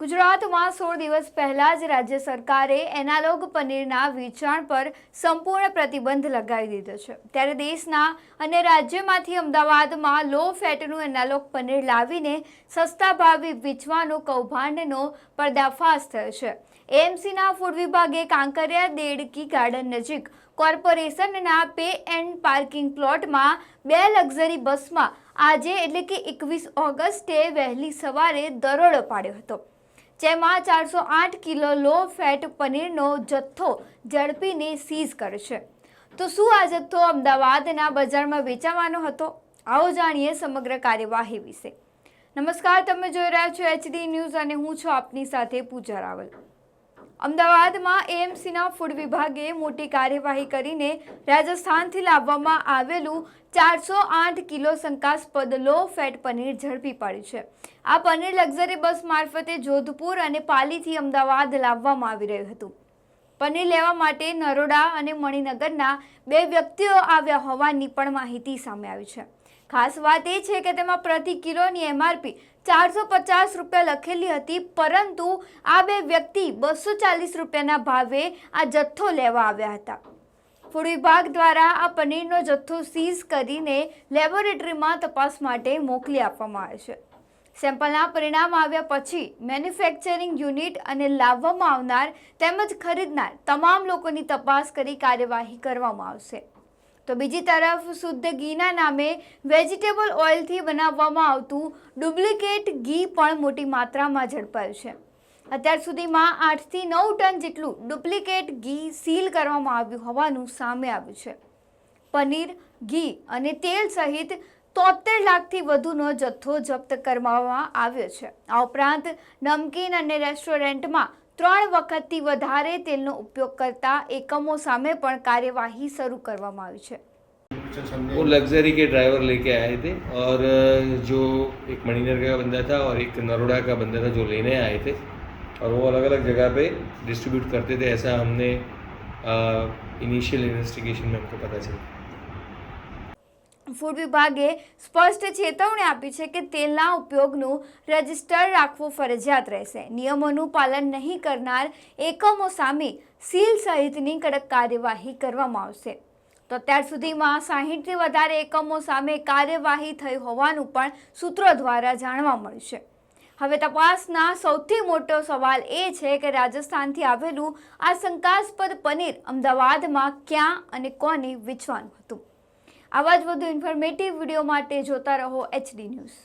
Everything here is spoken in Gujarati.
ગુજરાતમાં 16 દિવસ પહેલા જ રાજ્ય સરકારે એનાલોગ પનીરના વેચાણ પર સંપૂર્ણ પ્રતિબંધ લગાવી દીધો છે। ત્યારે દેશના અન્ય રાજ્યોમાંથી અમદાવાદમાં લો ફેટનું એનાલોગ પનીર લાવીને સસ્તા ભાવે વેચવાનો કૌભાંડનો પર્દાફાશ થયો છે। એએમસીના ફૂડ વિભાગે કાંકરિયા દેડકી ગાર્ડન નજીક કોર્પોરેશનના પે એન્ડ પાર્કિંગ પ્લોટમાં 2 લક્ઝરી બસમાં આજે એટલે કે 21 ઓગસ્ટે વહેલી સવારે દરોડો પાડ્યો હતો, જેમાં 408 કિલો લો ફેટ પનીરનો જથ્થો ઝડપીને સીઝ કર્યો છે। તો શું આ જથ્થો અમદાવાદના બજારમાં વેચાવાનો હતો? આવો જાણીએ સમગ્ર કાર્યવાહી વિશે। નમસ્કાર, તમે જોઈ રહ્યા છો એચડી ન્યૂઝ અને હું છું આપની સાથે પૂજા રાવલ। અમદાવાદમાં એએમસીના ફૂડ વિભાગે મોટી કાર્યવાહી કરીને રાજસ્થાનથી લાવવામાં આવેલું 408 કિલો શંકાસ્પદ લો ફેટ પનીર ઝડપી પાડ્યું છે। આ પનીર લક્ઝરી બસ મારફતે જોધપુર અને પાલીથી અમદાવાદ લાવવામાં આવી રહ્યું હતું। પનીર લેવા માટે નરોડા અને મણિનગરના 2 વ્યક્તિઓ આવ્યા હોવાની પણ માહિતી સામે આવી છે। ખાસ વાત એ છે કે તેમાં પ્રતિ કિલોની એમઆરપી 450 રૂપિયા લખેલી હતી, પરંતુ આ 2 વ્યક્તિ 240 રૂપિયાના ભાવે આ જથ્થો લેવા આવ્યા હતા। ફૂડ વિભાગ દ્વારા આ પનીરનો જથ્થો સીઝ કરીને લેબોરેટરીમાં તપાસ માટે મોકલી આપવામાં આવે છે। સેમ્પલના પરિણામ આવ્યા પછી મેન્યુફેક્ચરિંગ યુનિટ અને લાવવામાં આવનાર તેમજ ખરીદનાર તમામ લોકોની તપાસ કરી કાર્યવાહી કરવામાં આવશે। તો બીજી તરફ શુદ્ધ ઘીના નામે વેજીટેબલ ઓઇલથી બનાવવામાં આવતું ડુપ્લિકેટ ઘી પણ મોટી માત્રામાં ઝડપાયું છે। અત્યાર સુધીમાં 8 થી 9 ટન જેટલું ડુપ્લિકેટ ઘી સીલ કરવામાં આવ્યું હોવાનું સામે આવ્યું છે। પનીર, ઘી અને તેલ સહિત 73 લાખથી વધુનો જથ્થો જપ્ત કરવામાં આવ્યો છે। આ ઉપરાંત નમકીન અને રેસ્ટોરન્ટમાં 3 વખતથી વધારે તેલનો ઉપયોગ કરતા એકમો સામે પણ कार्यवाही शुरू કરવામાં આવી છે। वो लग्जरी के ड्राइवर लेके आए थे और जो एक मणिनगर का बंदा था और एक नरोड़ा का बंदा था जो लेने आए थे और वो अलग अलग जगह पे डिस्ट्रीब्यूट करते थे, ऐसा हमने इनिशियल इन्वेस्टिगेशन में हमको पता चला। ફૂડ વિભાગે સ્પષ્ટ ચેતવણી આપી છે કે તેલના ઉપયોગનું રજિસ્ટર રાખવું ફરજિયાત રહેશે। નિયમોનું પાલન નહીં કરનાર એકમો સામે સીલ સહિતની કડક કાર્યવાહી કરવામાં આવશે। તો અત્યાર સુધીમાં 60થી વધારે એકમો સામે કાર્યવાહી થઈ હોવાનું પણ સૂત્રો દ્વારા જાણવા મળ્યું છે। હવે તપાસના સૌથી મોટો સવાલ એ છે કે રાજસ્થાનથી આવેલું આ શંકાસ્પદ પનીર અમદાવાદમાં ક્યાં અને કોને વેચવાનું હતું? આવા જ વધુ ઇન્ફોર્મેટિવ વિડીયો માટે જોતા રહો એચડી ન્યૂઝ।